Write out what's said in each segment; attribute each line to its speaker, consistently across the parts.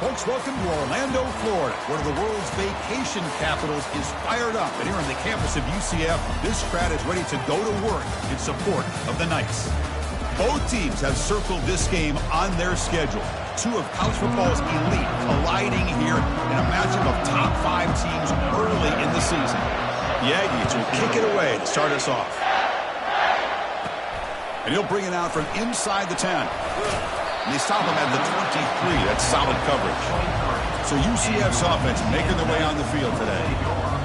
Speaker 1: Folks, welcome to Orlando, Florida. One of the world's vacation capitals is fired up. And here on the campus of UCF, this crowd is ready to go to work in support of the Knights. Both teams have circled this game on their schedule. Two of college football's elite colliding here in a matchup of top 5 teams early in the season. The Aggies will kick it away to start us off. And he'll bring it out from inside the 10. And they stop him at the 23. That's solid coverage. So UCF's offense making their way on the field today.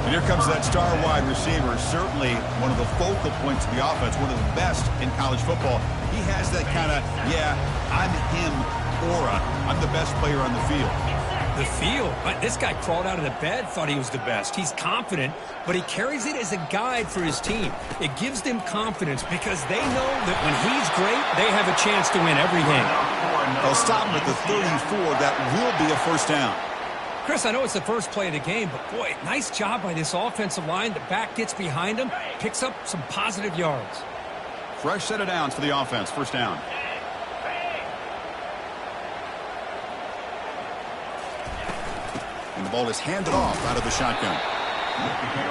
Speaker 1: And here comes that star wide receiver, certainly one of the focal points of the offense, one of the best in college football. He has that kind of, yeah, I'm him aura. I'm the best player on the field.
Speaker 2: The field? This guy crawled out of the bed, thought he was the best. He's confident, but he carries it as a guide for his team. It gives them confidence because they know that when he's great, they have a chance to win every game.
Speaker 1: They'll stop him at the 34. That will be a first down.
Speaker 2: Chris, I know it's the first play of the game, but boy, nice job by this offensive line. The back gets behind him, picks up some positive yards.
Speaker 1: Fresh set of downs for the offense. First down. And the ball is handed off out of the shotgun.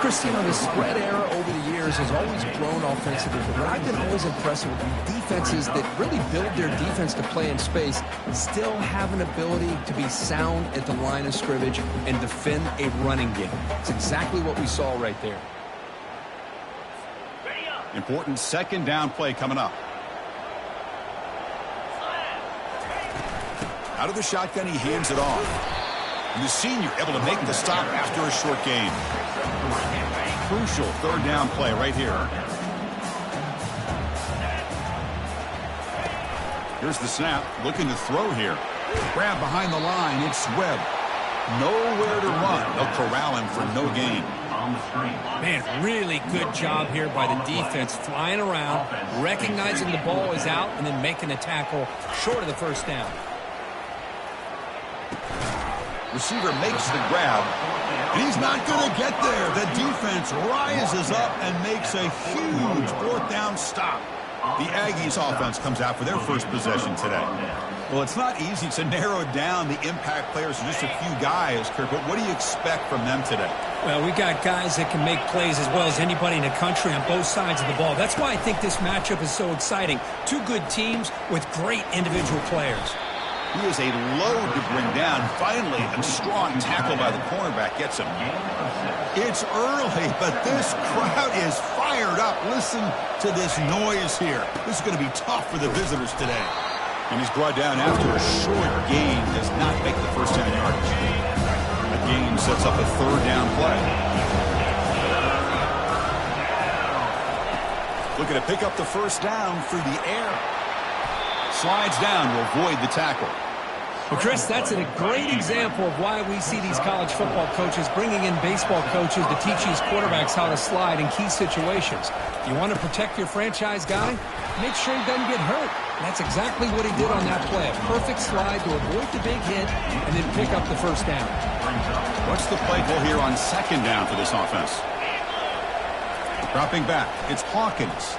Speaker 3: Chris, you know, the spread era over the years has always grown offensively, but I've been always impressed with defenses that really build their defense to play in space, still have an ability to be sound at the line of scrimmage and defend a running game. It's exactly what we saw right there.
Speaker 1: Important second down play coming up. Out of the shotgun, he hands it off. And the senior able to make the stop after a short gain. Crucial third down play right here. Here's the snap, looking to throw here. Grab behind the line, it's Webb. Nowhere to run. They'll corral him for no gain.
Speaker 2: Man, really good job here by the defense, flying around, recognizing the ball is out, and then making a tackle short of the first down.
Speaker 1: Receiver makes the grab, and he's not going to get there. The defense rises up and makes a huge fourth down stop. The Aggies offense comes out for their first possession today. Well, it's not easy to narrow down the impact players to just a few guys, Kirk, but what do you expect from them today?
Speaker 2: Well, we got guys that can make plays as well as anybody in the country on both sides of the ball. That's why I think this matchup is so exciting. Two good teams with great individual players.
Speaker 1: He is a load to bring down. Finally, a strong tackle by the cornerback gets him. It's early, but this crowd is fired up. Listen to this noise here. This is going to be tough for the visitors today. And he's brought down after a short gain. Does not make the first 10 yards. A gain sets up a third down play. Looking to pick up the first down through the air. Slides down to avoid the tackle.
Speaker 2: Well, Chris, that's a great example of why we see these college football coaches bringing in baseball coaches to teach these quarterbacks how to slide in key situations. You want to protect your franchise guy? Make sure he doesn't get hurt. That's exactly what he did on that play. A perfect slide to avoid the big hit and then pick up the first down.
Speaker 1: What's the play call here on second down for this offense? Dropping back, it's Hawkins.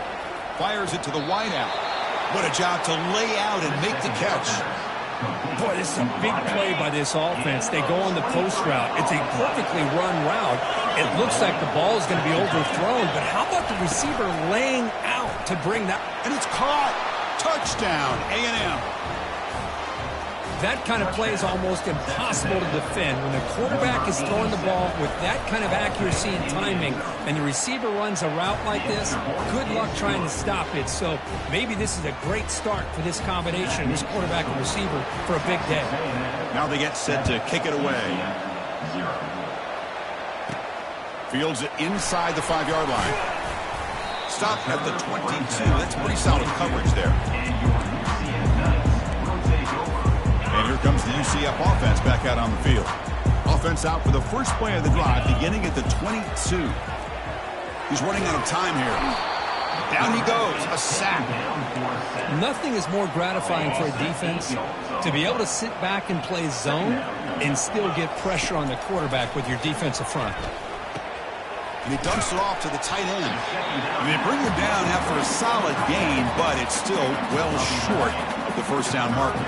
Speaker 1: Fires it to the wideout. What a job to lay out and make the catch.
Speaker 2: Boy, this is a big play by this offense. They go on the post route. It's a perfectly run route. It looks like the ball is going to be overthrown, but how about the receiver laying out to bring that?
Speaker 1: And it's caught. Touchdown, A&M.
Speaker 2: That kind of play is almost impossible to defend. When the quarterback is throwing the ball with that kind of accuracy and timing, and the receiver runs a route like this, good luck trying to stop it. So maybe this is a great start for this combination, this quarterback and receiver, for a big day.
Speaker 1: Now they get set to kick it away. Fields it inside the 5-yard line. Stop at the 22. That's pretty solid coverage there. And here comes the UCF offense back out on the field. Offense out for the first play of the drive, beginning at the 22. He's running out of time here. Down he goes, a sack.
Speaker 2: Nothing is more gratifying for a defense to be able to sit back and play zone and still get pressure on the quarterback with your defensive front.
Speaker 1: And he dumps it off to the tight end. And they bring him down after a solid gain, but it's still well short of the first down marker.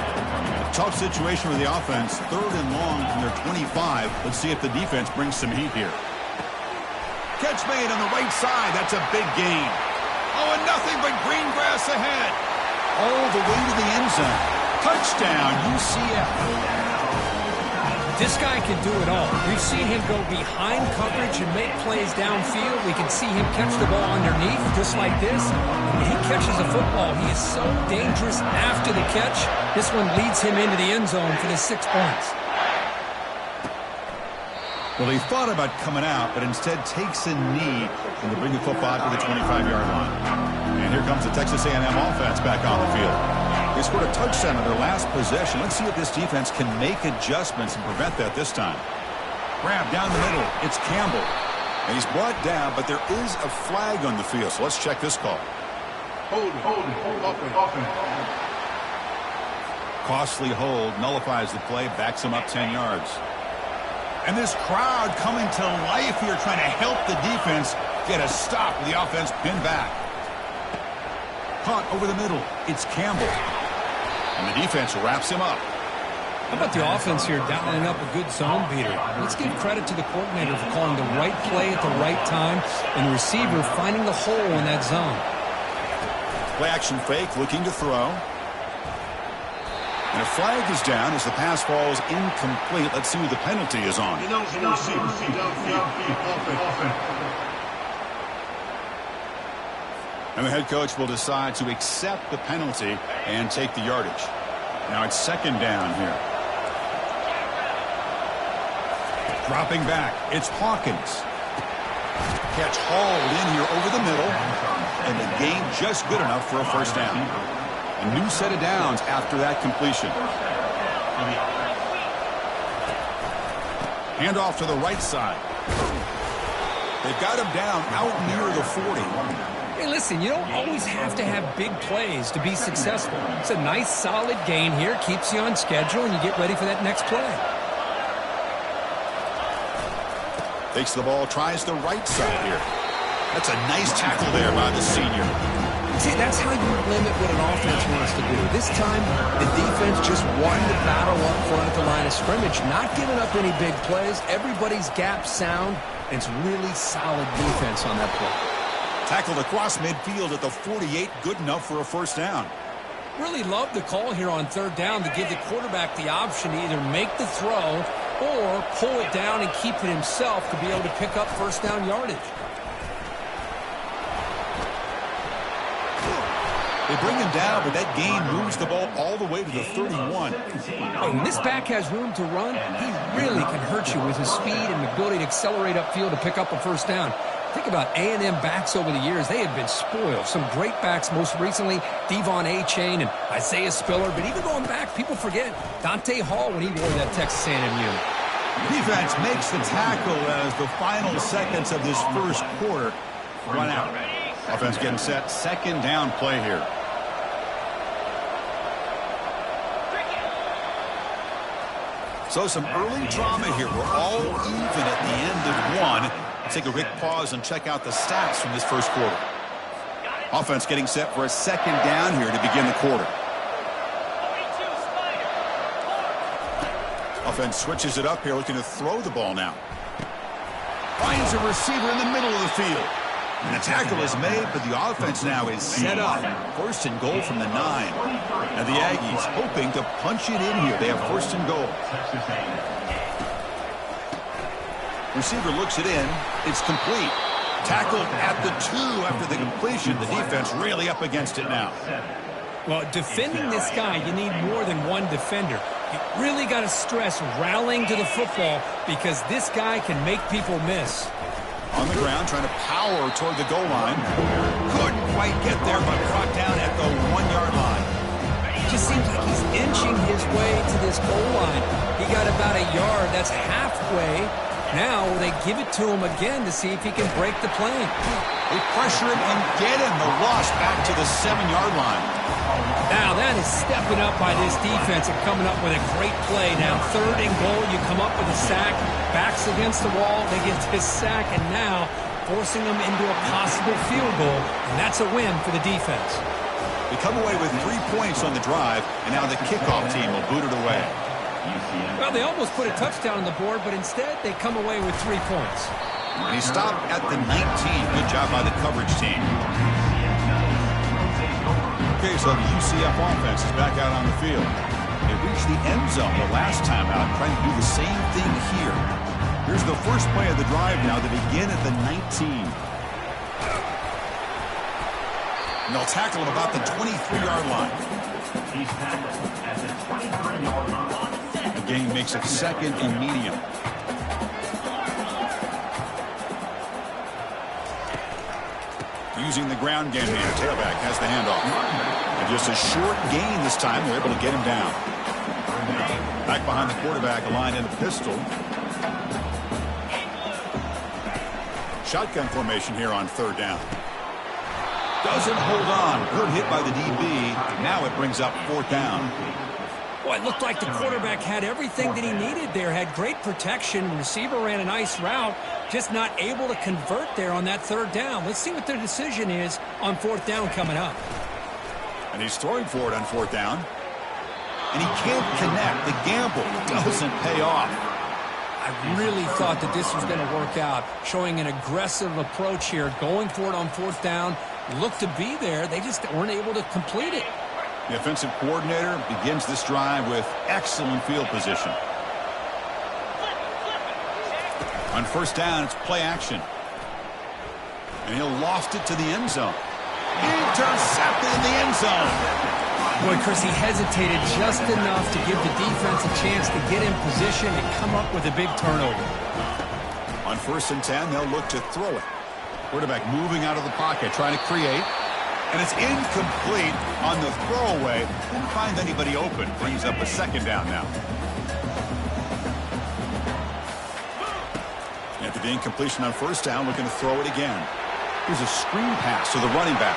Speaker 1: Tough situation for the offense. 3rd and long from their 25. Let's see if the defense brings some heat here. Catch made on the right side. That's a big gain. Oh, and nothing but green grass ahead. All the way to the end zone. Touchdown, UCF.
Speaker 2: This guy can do it all. We've seen him go behind coverage and make plays downfield. We can see him catch the ball underneath just like this. When he catches a football, he is so dangerous after the catch. This one leads him into the end zone for the 6 points.
Speaker 1: Well, he thought about coming out, but instead takes a knee and to bring the football to the 25-yard line. And here comes the Texas A&M offense back on the field. They scored a touchdown on their last possession. Let's see if this defense can make adjustments and prevent that this time. Grab down the middle. It's Campbell. And he's brought down, but there is a flag on the field, so let's check this call.
Speaker 4: Hold it.
Speaker 1: Costly hold, nullifies the play, backs him up 10 yards. And this crowd coming to life here, trying to help the defense get a stop with the offense pinned back. Caught over the middle. It's Campbell. And the defense wraps him up.
Speaker 2: How about the offense here dialing up a good zone beater? Let's give credit to the coordinator for calling the right play at the right time and the receiver finding the hole in that zone.
Speaker 1: Play action fake, looking to throw. And a flag is down as the pass falls incomplete. Let's see who the penalty is on. And the head coach will decide to accept the penalty and take the yardage. Now it's 2nd down here. Dropping back, it's Hawkins. Catch hauled in here over the middle. And the gain just good enough for a 1st down. A new set of downs after that completion. Hand off to the right side. They've got him down out near the 40.
Speaker 2: Hey, listen, you don't always have to have big plays to be successful. It's a nice, solid gain here. Keeps you on schedule, and you get ready for that next play.
Speaker 1: Takes the ball, tries the right side here. That's a nice tackle there by the senior.
Speaker 3: See, that's how you limit what an offense wants to do. This time, the defense just won the battle up front at the line of scrimmage, not giving up any big plays. Everybody's gap sound, and it's really solid defense on that play.
Speaker 1: Tackled across midfield at the 48, good enough for a 1st down.
Speaker 2: Really love the call here on 3rd down to give the quarterback the option to either make the throw or pull it down and keep it himself to be able to pick up 1st down yardage.
Speaker 1: They bring him down, but that gain moves the ball all the way to the 31.
Speaker 2: When this back has room to run, he really can hurt you with his speed and ability to accelerate upfield to pick up a 1st down. Think about A&M backs over the years. They have been spoiled. Some great backs, most recently Devon A-Chain and Isaiah Spiller. But even going back, people forget Dante Hall when he wore that Texas A&M unit.
Speaker 1: Defense makes the tackle as the final seconds of this 1st quarter run out. Offense getting set. 2nd down play here. So some early drama here. We're all even at the end of 1. Let's take a quick pause and check out the stats from this 1st quarter. Offense getting set for a 2nd down here to begin the quarter. Offense switches it up here, looking to throw the ball now. Finds a receiver in the middle of the field. And the tackle is made, but the offense now is set up. 1st and goal from the 9. And the Aggies hoping to punch it in here. They have 1st and goal. Receiver looks it in. It's complete. Tackled at the 2 after the completion. The defense really up against it now.
Speaker 2: Well, defending this guy, you need more than one defender. You really got to stress rallying to the football because this guy can make people miss.
Speaker 1: On the ground, trying to power toward the goal line. Couldn't quite get there, but brought down at the 1-yard line.
Speaker 2: It just seems like he's inching his way to this goal line. He got about a yard. That's halfway. Now they give it to him again to see if he can break the plane.
Speaker 1: They pressure him and get him. The loss back to the 7-yard line.
Speaker 2: Now that is stepping up by this defense and coming up with a great play. Now 3rd and goal, you come up with a sack. Backs against the wall. They get this sack and now forcing them into a possible field goal. And that's a win for the defense.
Speaker 1: They come away with 3 points on the drive, and now the kickoff team will boot it away.
Speaker 2: Well, they almost put a touchdown on the board, but instead they come away with 3 points.
Speaker 1: And he stopped at the 19. Good job by the coverage team. Okay, so the UCF offense is back out on the field. They reached the end zone the last time out, trying to do the same thing here. Here's the first play of the drive now to begin at the 19. And they'll tackle him about the 23-yard line.
Speaker 5: He's tackled at the 23-yard line.
Speaker 1: The game makes it second and medium. Using the ground game here. Tailback has the handoff. And just a short gain this time. They're able to get him down. Back behind the quarterback, aligned in a pistol. Shotgun formation here on third down. Doesn't hold on. Good hit by the DB. Now it brings up fourth down.
Speaker 2: Well, it looked like the quarterback had everything that he needed there. Had great protection. Receiver ran a nice route. Just not able to convert there on that third down. Let's see what their decision is on fourth down coming up.
Speaker 1: And he's throwing for it on fourth down. And he can't connect. The gamble doesn't pay off.
Speaker 2: I really thought that this was going to work out. Showing an aggressive approach here. Going for it on fourth down. Looked to be there. They just weren't able to complete it.
Speaker 1: The offensive coordinator begins this drive with excellent field position. On first down, it's play action. And he'll loft it to the end zone. Intercepted in the end zone.
Speaker 2: Boy, Chris, he hesitated just enough to give the defense a chance to get in position and come up with a big turnover.
Speaker 1: On first and 10, they'll look to throw it. Quarterback moving out of the pocket, trying to create. And it's incomplete on the throwaway. Didn't find anybody open. Brings up a second down now. After the incompletion on first down, looking to throw it again. Here's a screen pass to the running back.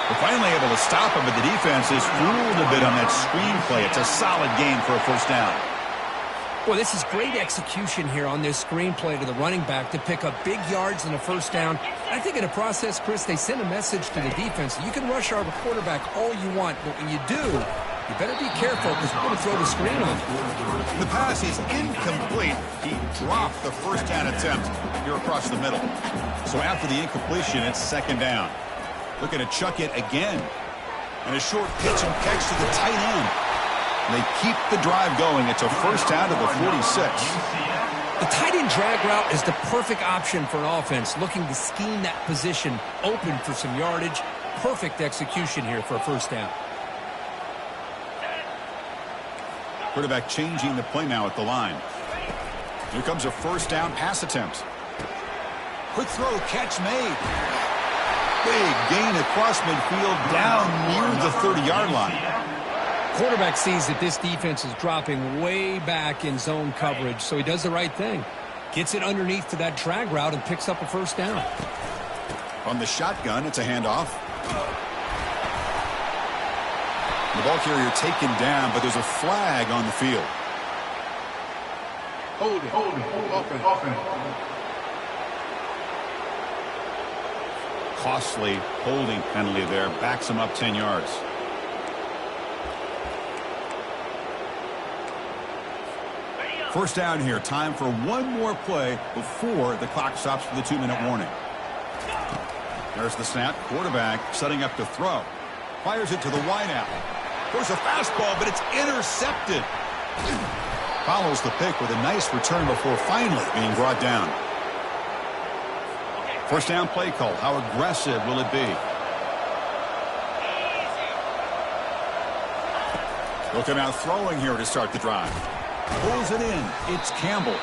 Speaker 1: We're finally able to stop him, but the defense is fooled a bit on that screen play. It's a solid game for a first down.
Speaker 2: Well, this is great execution here on this screen play to the running back to pick up big yards in a first down. I think in the process, Chris, they send a message to the defense. You can rush our quarterback all you want, but when you do, you better be careful because we're going to throw the screen on you.
Speaker 1: The pass is incomplete. He dropped the first down attempt here across the middle. So after the incompletion, it's second down. Looking to chuck it again. And a short pitch and catch to the tight end. They keep the drive going. It's a first down to the 46.
Speaker 2: The tight end drag route is the perfect option for an offense looking to scheme that position open for some yardage. Perfect execution here for a first down.
Speaker 1: Quarterback changing the play now at the line. Here comes a first down pass attempt. Quick throw, catch made. Big gain across midfield down near the 30-yard line.
Speaker 2: Quarterback sees that this defense is dropping way back in zone coverage, so he does the right thing. Gets it underneath to that drag route and picks up a first down.
Speaker 1: On the shotgun, it's a handoff. The ball carrier taken down, but there's a flag on the field.
Speaker 4: Hold it, offense.
Speaker 1: Costly holding penalty there. Backs him up 10 yards. First down here. Time for one more play before the clock stops for the 2-minute warning. There's the snap. Quarterback setting up to throw. Fires it to the wideout. There's a fastball, but it's intercepted. Follows the pick with a nice return before finally being brought down. First down play call. How aggressive will it be? They'll come out throwing here to start the drive. Pulls it in. It's Campbell.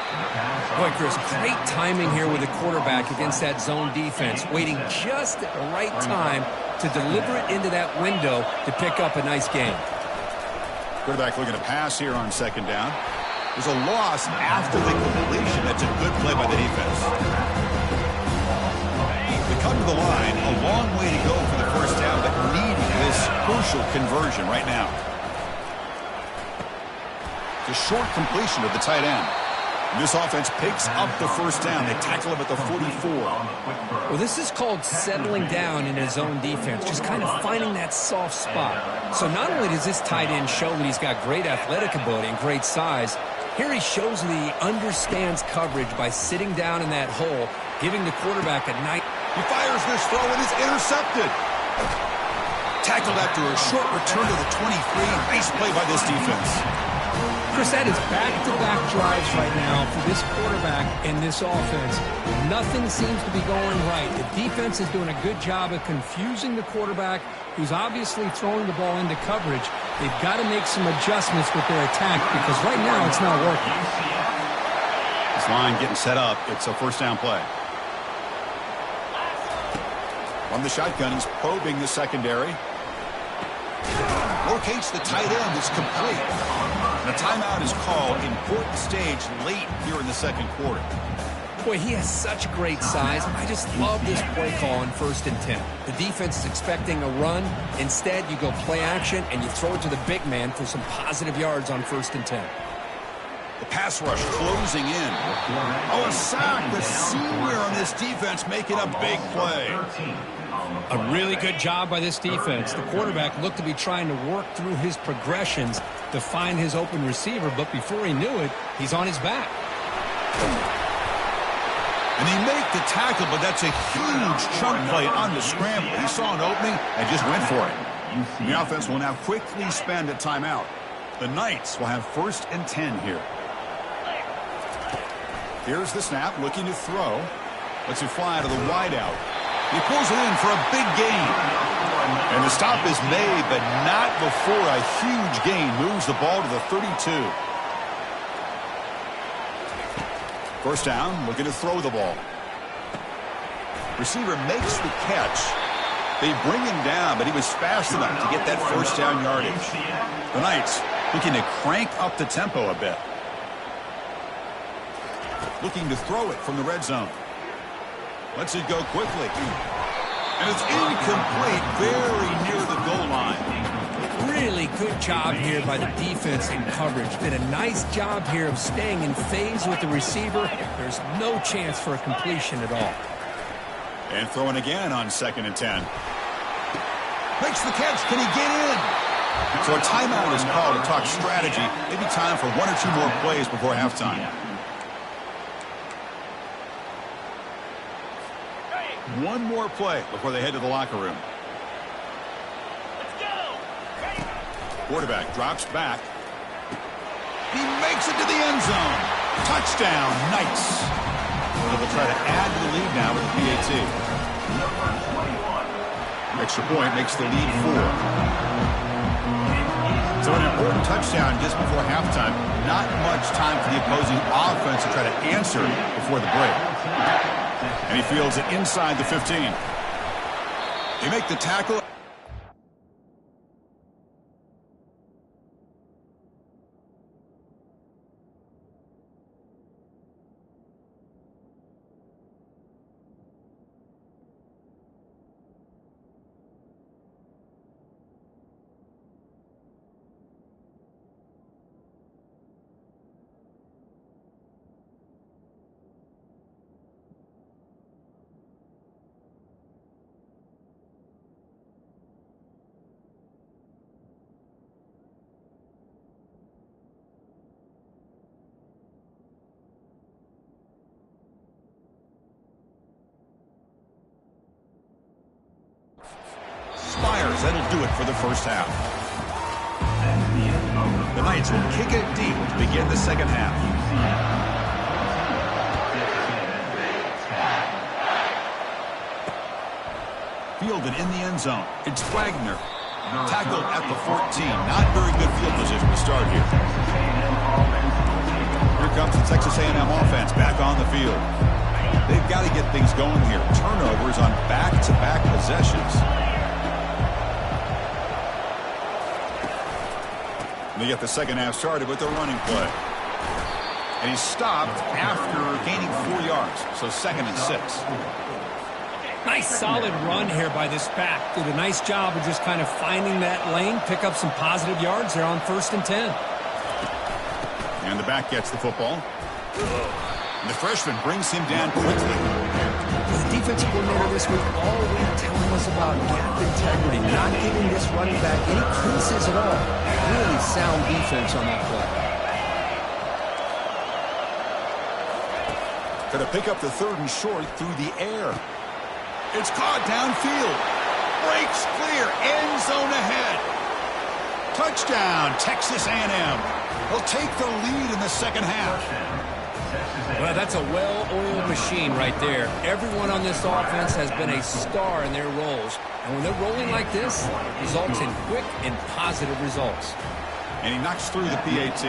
Speaker 2: Boy, Chris, great timing here with the quarterback against that zone defense. Waiting just at the right time to deliver it into that window to pick up a nice gain.
Speaker 1: Quarterback looking to pass here on second down. There's a loss after the completion. That's a good play by the defense. They come to the line. A long way to go for the first down, but needing this crucial conversion right now. The short completion of the tight end. This offense picks up the first down. They tackle him at the 44.
Speaker 2: Well, this is called settling down in his zone defense, just kind of finding that soft spot. So not only does this tight end show that he's got great athletic ability and great size, here he shows that he understands coverage by sitting down in that hole, giving the quarterback a nice...
Speaker 1: He fires this throw and is intercepted. Tackled after a short return to the 23. Nice play by this defense.
Speaker 2: Chris, that is back-to-back drives right now for this quarterback and this offense. Nothing seems to be going right. The defense is doing a good job of confusing the quarterback, who's obviously throwing the ball into coverage. They've got to make some adjustments with their attack because right now it's not working.
Speaker 1: This line getting set up. It's a first down play. From the shotgun, he's probing the secondary. Locates the tight end. It's complete. And a timeout is called. Important stage late here in the second quarter.
Speaker 2: Boy, he has such great size. I just love this play call on 1st and 10. The defense is expecting a run. Instead, you go play action, and you throw it to the big man for some positive yards on 1st and 10.
Speaker 1: The pass rush closing in. Oh, a sack. The senior on this defense making a big play.
Speaker 2: A really good job by this defense. The quarterback looked to be trying to work through his progressions to find his open receiver, but before he knew it, he's on his back.
Speaker 1: And they make the tackle, but that's a huge chunk play on the scramble. He saw an opening and just went for it. The offense will now quickly spend a timeout. The Knights will have 1st and 10 here. Here's the snap, looking to throw. Lets it fly to the wideout. He pulls it in for a big gain. And the stop is made, but not before a huge gain moves the ball to the 32. First down, looking to throw the ball. Receiver makes the catch. They bring him down, but he was fast enough to get that first down yardage. The Knights looking to crank up the tempo a bit. Looking to throw it from the red zone. Lets it go quickly. And it's incomplete, very near the goal line.
Speaker 2: Really good job here by the defense in coverage. Did a nice job here of staying in phase with the receiver. There's no chance for a completion at all.
Speaker 1: And throwing again on 2nd and 10. Makes the catch. Can he get in? So a timeout is called to talk strategy. Maybe time for 1 or 2 more plays before halftime. One more play before they head to the locker room.
Speaker 5: Let's go.
Speaker 1: Quarterback drops back. He makes it to the end zone. Touchdown, Knights. They'll try to add to the lead now with the PAT. Extra point makes the lead 4. So an important touchdown just before halftime. Not much time for the opposing offense to try to answer before the break. And he fields it inside the 15. They make the tackle. That'll do it for the first half. The Knights will kick it deep to begin the second half. Fielded in the end zone. It's Wagner. Tackled at the 14. Not very good field position to start here. Here comes the Texas A&M offense back on the field. They've got to get things going here. Turnovers on back-to-back possessions. They get the second half started with a running play. And he's stopped after gaining 4 yards. So 2nd and 6.
Speaker 2: Nice solid run here by this back. Did a nice job of just kind of finding that lane, pick up some positive yards there on 1st and 10.
Speaker 1: And the back gets the football. And the freshman brings him down quickly.
Speaker 3: The defensive coordinator this week all week telling us about gap integrity, not giving this running back any creases at all. Really sound defense on that play.
Speaker 1: Going to pick up the 3rd and short through the air. It's caught downfield. Breaks clear. End zone ahead. Touchdown, Texas A&M. They'll take the lead in the second half.
Speaker 2: Well, that's a well-oiled machine right there. Everyone on this offense has been a star in their roles. And when they're rolling like this, results in quick and positive results.
Speaker 1: And he knocks through the PAT.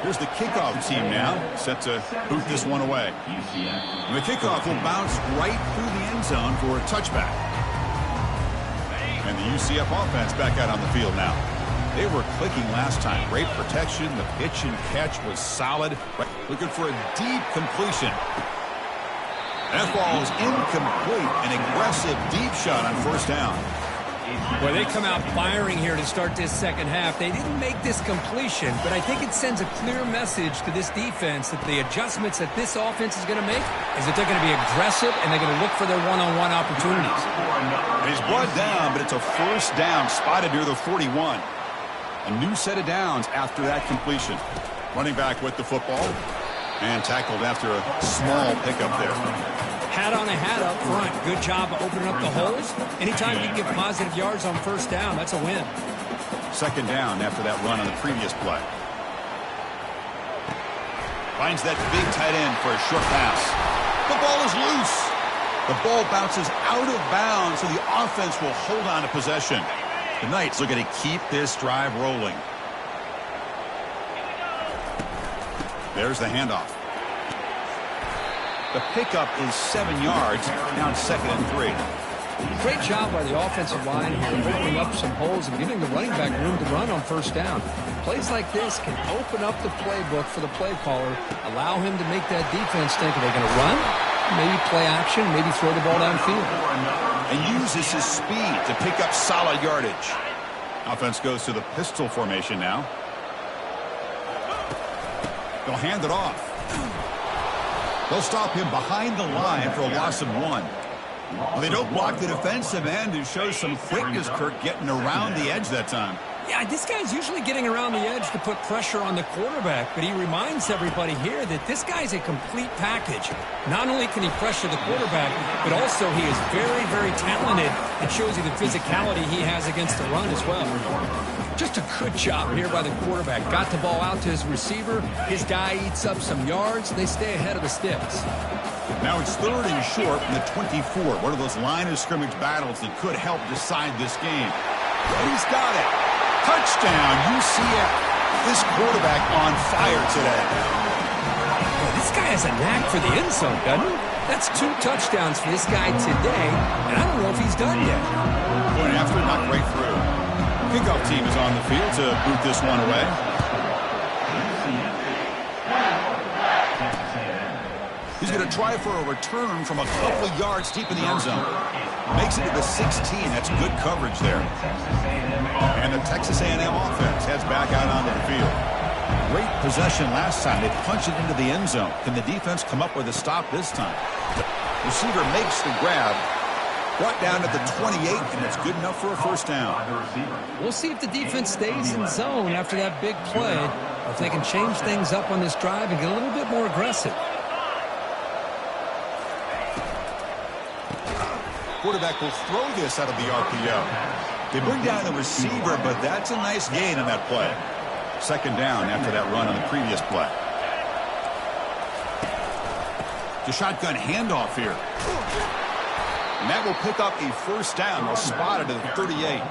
Speaker 1: Here's the kickoff team now, set to boot this one away. And the kickoff will bounce right through the end zone for a touchback. And the UCF offense back out on the field now. They were clicking last time. Great protection. The pitch and catch was solid. Looking for a deep completion. That ball is incomplete. An aggressive deep shot on 1st down.
Speaker 2: Well, they come out firing here to start this second half. They didn't make this completion, but I think it sends a clear message to this defense that the adjustments that this offense is going to make is that they're going to be aggressive and they're going to look for their one-on-one opportunities.
Speaker 1: And he's brought down, but it's a 1st down spotted near the 41. A new set of downs after that completion. Running back with the football and tackled after a small pickup there.
Speaker 2: Hat on a hat up front. Good job of opening up the holes. Anytime you can get positive yards on 1st down, that's a win.
Speaker 1: 2nd down after that run on the previous play. Finds that big tight end for a short pass. The ball is loose. The ball bounces out of bounds, so the offense will hold on to possession. The Knights looking to keep this drive rolling. There's the handoff. The pickup is 7 yards, now 2nd and 3.
Speaker 2: Great job by the offensive line here, opening up some holes and giving the running back room to run on 1st down. Plays like this can open up the playbook for the play caller, allow him to make that defense think, are they going to run? Maybe play action, maybe throw the ball downfield.
Speaker 1: And uses his speed to pick up solid yardage. Offense goes to the pistol formation now. They'll hand it off. They'll stop him behind the line for a loss of 1. Well, they don't block the defensive end and show some quickness, Kirk, getting around the edge that time.
Speaker 2: Yeah, this guy's usually getting around the edge to put pressure on the quarterback, but he reminds everybody here that this guy's a complete package. Not only can he pressure the quarterback, but also he is very, very talented. It shows you the physicality he has against the run as well. Just a good job here by the quarterback. Got the ball out to his receiver. His guy eats up some yards. They stay ahead of the sticks.
Speaker 1: Now it's 3rd and short from the 24. One of those line of scrimmage battles that could help decide this game. But he's got it. Touchdown, UCF. This quarterback on fire today.
Speaker 2: Well, this guy has a knack for the end zone, doesn't he? That's 2 touchdowns for this guy today, and I don't know if he's done yet.
Speaker 1: Going after it, knocked right through. Kickoff team is on the field to boot this one away. He's going to try for a return from a couple of yards deep in the end zone. Makes it to the 16. That's good coverage there. And the Texas A&M offense heads back out onto the field. Great possession last time. They punched it into the end zone. Can the defense come up with a stop this time? The receiver makes the grab. Brought down at the 28, and it's good enough for a 1st down.
Speaker 2: We'll see if the defense stays in zone after that big play, or if they can change things up on this drive and get a little bit more aggressive.
Speaker 1: Quarterback will throw this out of the RPO. They bring down the receiver, but that's a nice gain on that play. 2nd down after that run on the previous play. The shotgun handoff here. And that will pick up a 1st down. They'll spot it at the 38.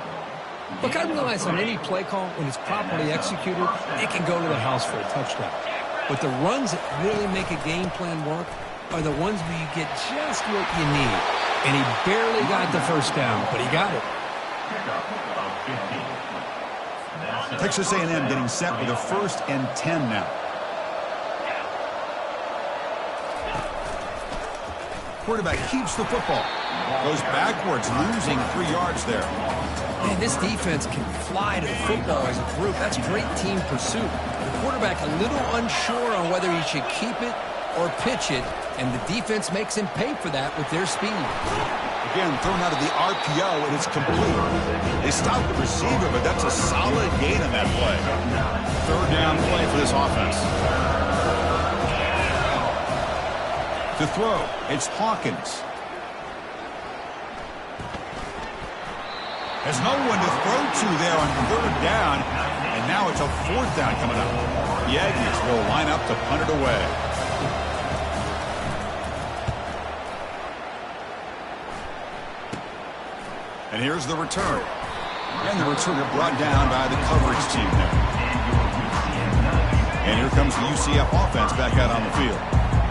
Speaker 2: Look, I realize on any play call, when it's properly executed, it can go to the house for a touchdown. But the runs that really make a game plan work are the ones where you get just what you need. And he barely got the 1st down, but he got it.
Speaker 1: Texas A&M getting set with a 1st and 10 now. Quarterback keeps the football. Goes backwards, losing 3 yards there.
Speaker 2: Man, this defense can fly to the football as a group. That's great team pursuit. The
Speaker 3: quarterback a little unsure on whether he should keep it or pitch it, and the defense makes him pay for that with their speed.
Speaker 1: Again, thrown out of the RPO, and it's complete. They stopped the receiver, but that's a solid gain on that play. Third down play for this offense. To throw, it's Hawkins. There's no one to throw to there on third down, and now it's a fourth down coming up. The Aggies will line up to punt it away. And here's the return. And the returner brought down by the coverage team there. And here comes the UCF offense back out on the field.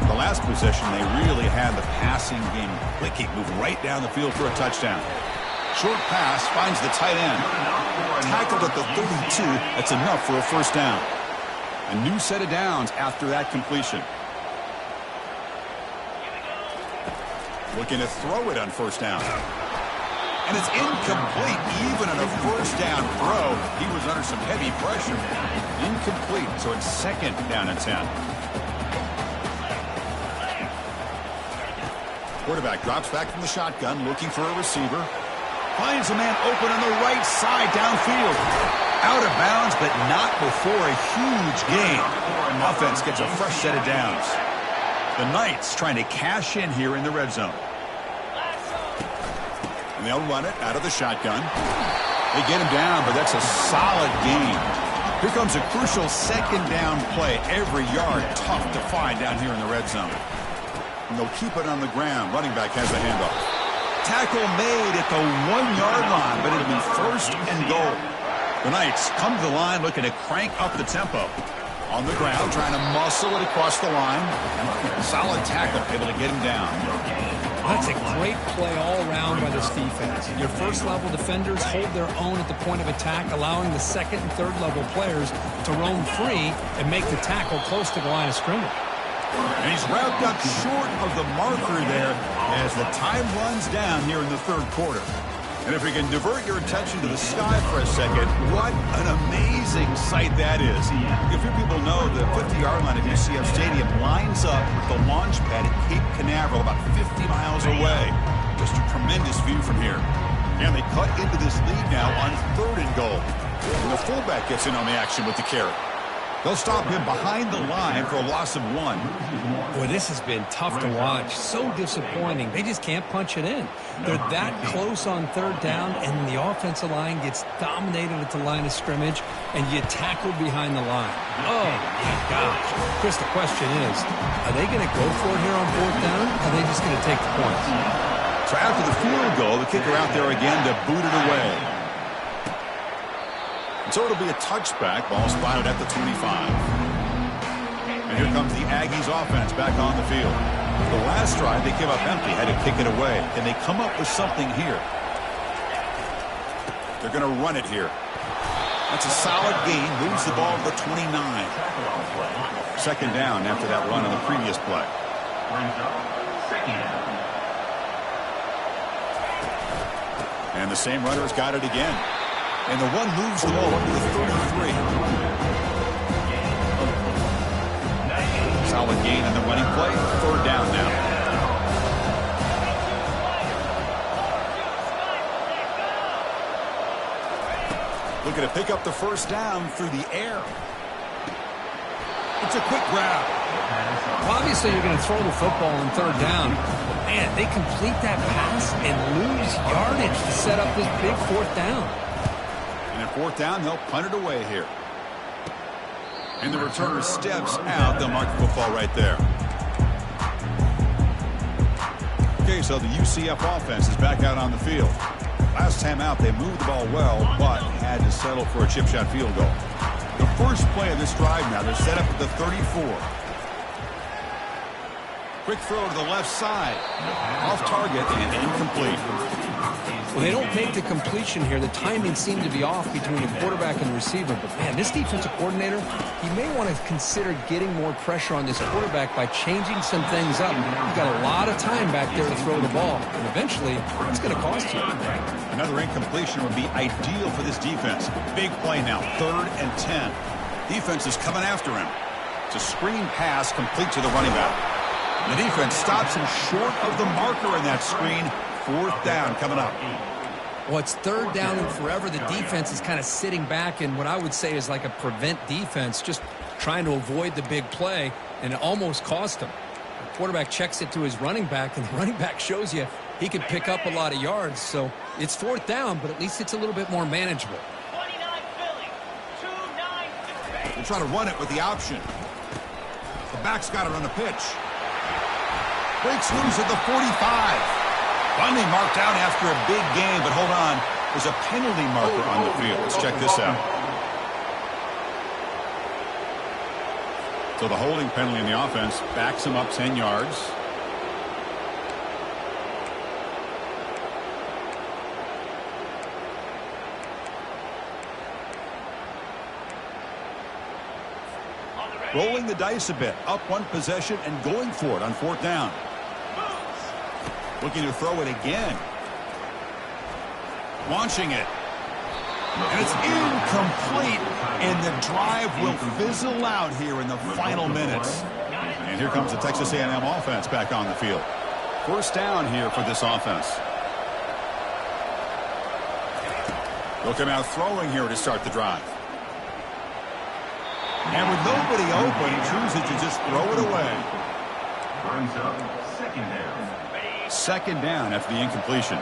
Speaker 1: The last possession, they really had the passing game clicking, moved right down the field for a touchdown. Short pass finds the tight end. Tackled at the 32. That's enough for a first down. A new set of downs after that completion. Looking to throw it on first down. And it's incomplete. Even on a first down throw, he was under some heavy pressure. Incomplete, so it's second down and 10. Quarterback drops back from the shotgun, looking for a receiver. Finds a man open on the right side downfield. Out of bounds, but not before a huge gain. Offense gets a fresh set of downs. The Knights trying to cash in here in the red zone. And they'll run it out of the shotgun. They get him down, but that's a solid gain. Here comes a crucial second down play. Every yard tough to find down here in the red zone. And they'll keep it on the ground. Running back has the handoff. Tackle made at the 1 yard line, but it'll be first and goal. The Knights come to the line looking to crank up the tempo. On the ground, trying to muscle it across the line. Solid tackle, able to get him down.
Speaker 2: That's a great play all around by this defense. Your first-level defenders hold their own at the point of attack, allowing the second and third-level players to roam free and make the tackle close to the line of scrimmage.
Speaker 1: And he's wrapped up short of the marker there as the time runs down here in the third quarter. And if we can divert your attention to the sky for a second, what an amazing sight that is. A few people know the 50-yard line of UCF Stadium lines up with the launch pad at Cape Canaveral about 50 miles away. Just a tremendous view from here. And they cut into this lead now on third and goal. And the fullback gets in on the action with the carry. They'll stop him behind the line for a loss of 1.
Speaker 2: Boy, this has been tough to watch. So disappointing. They just can't punch it in. They're that close on third down, and the offensive line gets dominated at the line of scrimmage, and you tackle behind the line. Oh, my gosh. Chris, the question is, are they going to go for it here on fourth down, or are they just going to take the points?
Speaker 1: So after the field goal, the kicker out there again to boot it away. So it'll be a touchback. Ball spotted at the 25. And here comes the Aggies offense back on the field. The last drive, they came up empty, had to kick it away. And they come up with something here. They're going to run it here. That's a solid gain. Moves the ball to the 29. Second down after that run on the previous play. And the same runner's got it again. And the one moves the ball up to the 33. Solid gain on the running play. Third down now. Looking to pick up the first down through the air. It's a quick grab.
Speaker 2: Well, obviously, you're going to throw the football on third down. Man, they complete that pass and lose yardage to set up this big fourth down.
Speaker 1: And at fourth down, they'll punt it away here. And the returner steps out. They'll mark the football right there. Okay, so the UCF offense is back out on the field. Last time out, they moved the ball well, but had to settle for a chip shot field goal. The first play of this drive now, they're set up at the 34. Quick throw to the left side. Off target and incomplete.
Speaker 2: Well, they don't make the completion here. The timing seemed to be off between the quarterback and the receiver. But, man, this defensive coordinator, he may want to consider getting more pressure on this quarterback by changing some things up. You've got a lot of time back there to throw the ball. And eventually, it's going to cost you.
Speaker 1: Another incompletion would be ideal for this defense. Big play now, 3rd and 10. Defense is coming after him. It's a screen pass complete to the running back. The defense stops him short of the marker in that screen. 4th down coming up.
Speaker 2: Well, it's 3rd down and forever. The defense is kind of sitting back in what I would say is like a prevent defense, just trying to avoid the big play, and it almost cost him. The quarterback checks it to his running back, and the running back shows you he can pick up a lot of yards. So it's 4th down, but at least it's a little bit more manageable.
Speaker 1: We'll try to run it with the option. The back's got it on the pitch. Breaks loose at the 45. Finally marked out after a big game, but hold on. There's a penalty marker on the field. Let's check this out. So the holding penalty in the offense backs him up 10 yards. Rolling the dice a bit. Up 1 possession and going for it on 4th down. Looking to throw it again. Launching it. And it's incomplete. And the drive will fizzle out here in the final minutes. And here comes the Texas A&M offense back on the field. 1st down here for this offense. They'll come out throwing here to start the drive. And with nobody open, he chooses to just throw it away.
Speaker 5: Brings up 2nd down.
Speaker 1: 2nd down after the incompletion.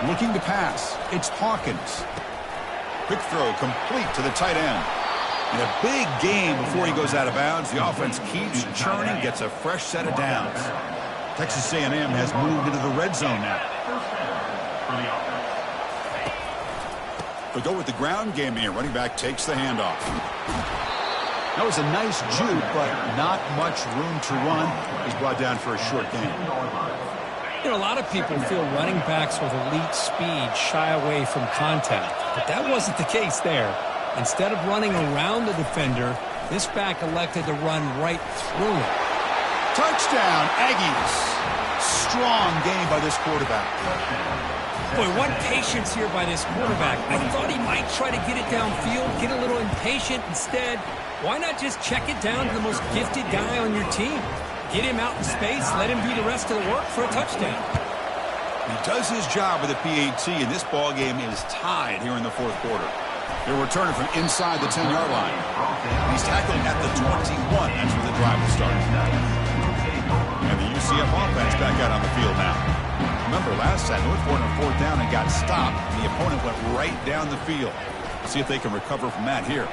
Speaker 1: Looking to pass. It's Hawkins. Quick throw complete to the tight end. In a big game before he goes out of bounds, the offense keeps churning, gets a fresh set of downs. Texas A&M has moved into the red zone now. They go with the ground game here. Running back takes the handoff. That was a nice juke, but not much room to run. He's brought down for a short gain.
Speaker 2: You know, a lot of people feel running backs with elite speed shy away from contact, but that wasn't the case there. Instead of running around the defender, this back elected to run right through it.
Speaker 1: Touchdown, Aggies. Strong game by this quarterback.
Speaker 2: Boy, what patience here by this quarterback. I thought he might try to get it downfield, get a little impatient. Instead, why not just check it down to the most gifted guy on your team? Get him out in space, let him do the rest of the work for a touchdown.
Speaker 1: He does his job with the PAT, and this ball game is tied here in the 4th quarter. They're returning from inside the 10-yard line. He's tackled at the 21. That's where the drive will start. And the UCF offense back out on the field now. Remember, last time they went for it on 4th down and got stopped, and the opponent went right down the field. See if they can recover from that here.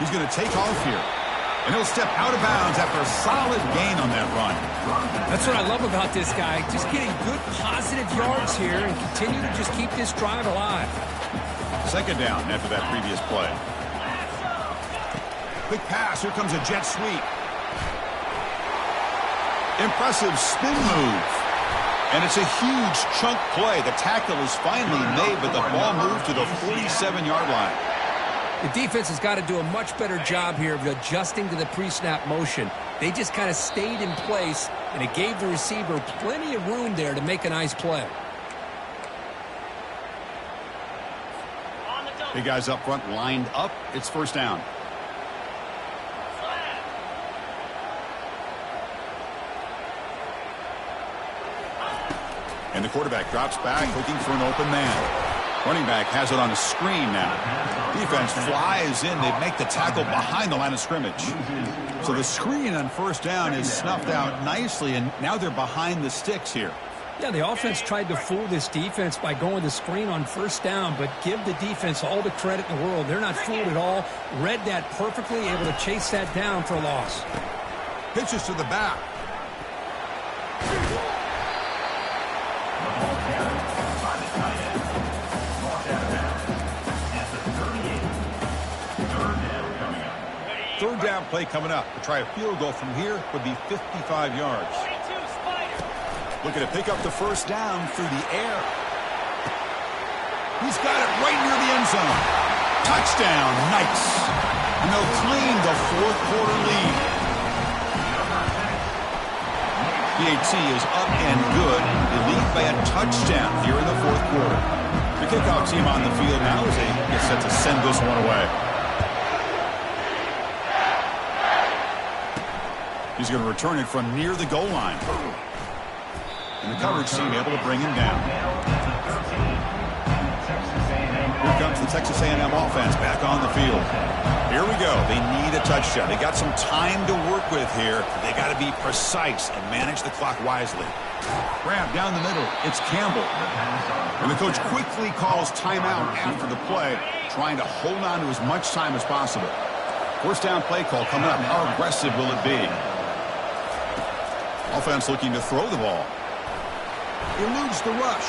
Speaker 1: He's going to take off here. And he'll step out of bounds after a solid gain on that run.
Speaker 2: That's what I love about this guy. Just getting good positive yards here and continue to just keep this drive alive.
Speaker 1: 2nd down after that previous play. Quick pass. Here comes a jet sweep. Impressive spin move. And it's a huge chunk play. The tackle is finally made, but the ball moved to the 47-yard line.
Speaker 2: The defense has got to do a much better job here of adjusting to the pre-snap motion. They just kind of stayed in place, and it gave the receiver plenty of room there to make a nice play.
Speaker 1: Big guys up front lined up. It's 1st down. And the quarterback drops back, looking for an open man. Running back has it on a screen now. Defense flies in. They make the tackle behind the line of scrimmage. So the screen on 1st down is snuffed out nicely, and now they're behind the sticks here.
Speaker 2: Yeah, the offense tried to fool this defense by going the screen on 1st down, but give the defense all the credit in the world. They're not fooled at all. Read that perfectly, able to chase that down for a loss.
Speaker 1: Pitches to the back. Third down play coming up. To try a field goal from here would be 55 yards. Looking to pick up the 1st down through the air. He's got it right near the end zone. Touchdown, nice. And they'll claim the 4th quarter lead. PAT is up and good. They lead by a touchdown here in the fourth quarter. The kickoff team on the field now as they get set to send this one away. He's going to return it from near the goal line. And the coverage team able to bring him down. Here comes the Texas A&M offense back on the field. Here we go. They need a touchdown. They got some time to work with here. They got to be precise and manage the clock wisely. Grab down the middle. It's Campbell. And the coach quickly calls timeout after the play, trying to hold on to as much time as possible. First down play call coming up. How aggressive will it be? Offense looking to throw the ball. Eludes the rush.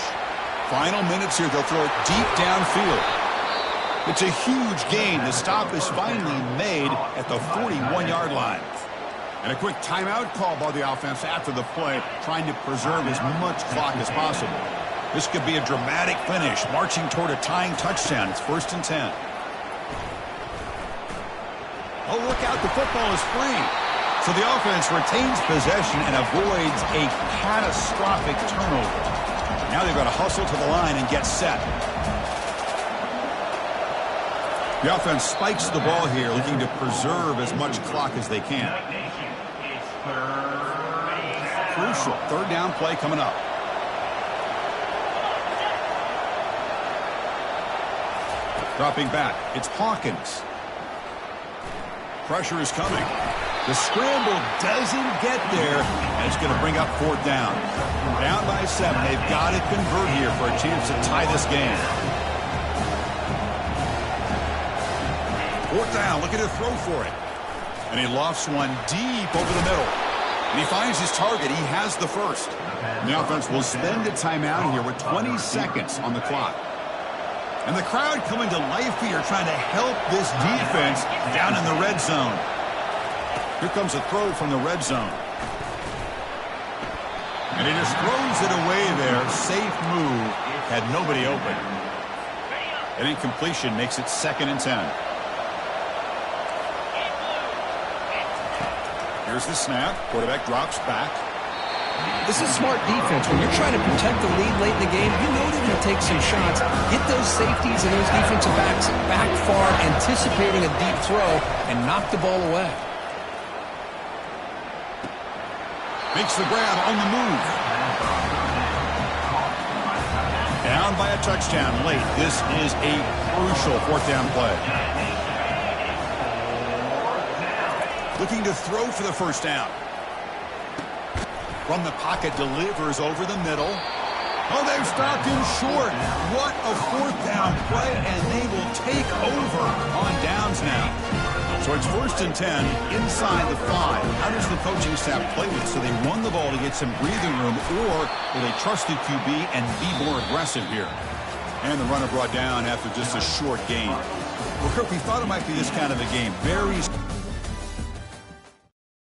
Speaker 1: Final minutes here. They'll throw it deep downfield. It's a huge gain. The stop is finally made at the 41-yard line. And a quick timeout call by the offense after the play, trying to preserve as much clock as possible. This could be a dramatic finish, marching toward a tying touchdown. It's 1st and 10. Oh, look out. The football is free. So the offense retains possession and avoids a catastrophic turnover. Now they've got to hustle to the line and get set. The offense spikes the ball here, looking to preserve as much clock as they can. Crucial. Third down play coming up. Dropping back. It's Hawkins. Pressure is coming. The scramble doesn't get there, and it's going to bring up 4th down. Down by 7. They've got to convert here for a chance to tie this game. 4th down, looking to throw for it. And he lofts one deep over the middle. And he finds his target. He has the first. And the offense will spend a timeout here with 20 seconds on the clock. And the crowd coming to life here, trying to help this defense down in the red zone. Here comes a throw from the red zone. And he just throws it away there. Safe move. Had nobody open. An incompletion makes it 2nd and 10. Here's the snap. Quarterback drops back.
Speaker 2: This is smart defense. When you're trying to protect the lead late in the game, you know they're going to take some shots. Get those safeties and those defensive backs back far, anticipating a deep throw, and knock the ball away.
Speaker 1: Makes the grab on the move. Down by a touchdown late. This is a crucial 4th down play. Looking to throw for the first down. From the pocket, delivers over the middle. Oh, they've stopped him short. What a 4th down play, and they will take over on downs now. So it's 1st and 10 inside the 5. How does the coaching staff play with it? So they run the ball to get some breathing room, or will they trust the QB and be more aggressive here? And the runner brought down after just a short gain. Well, Kirk, we thought it might be this kind of a game. Varies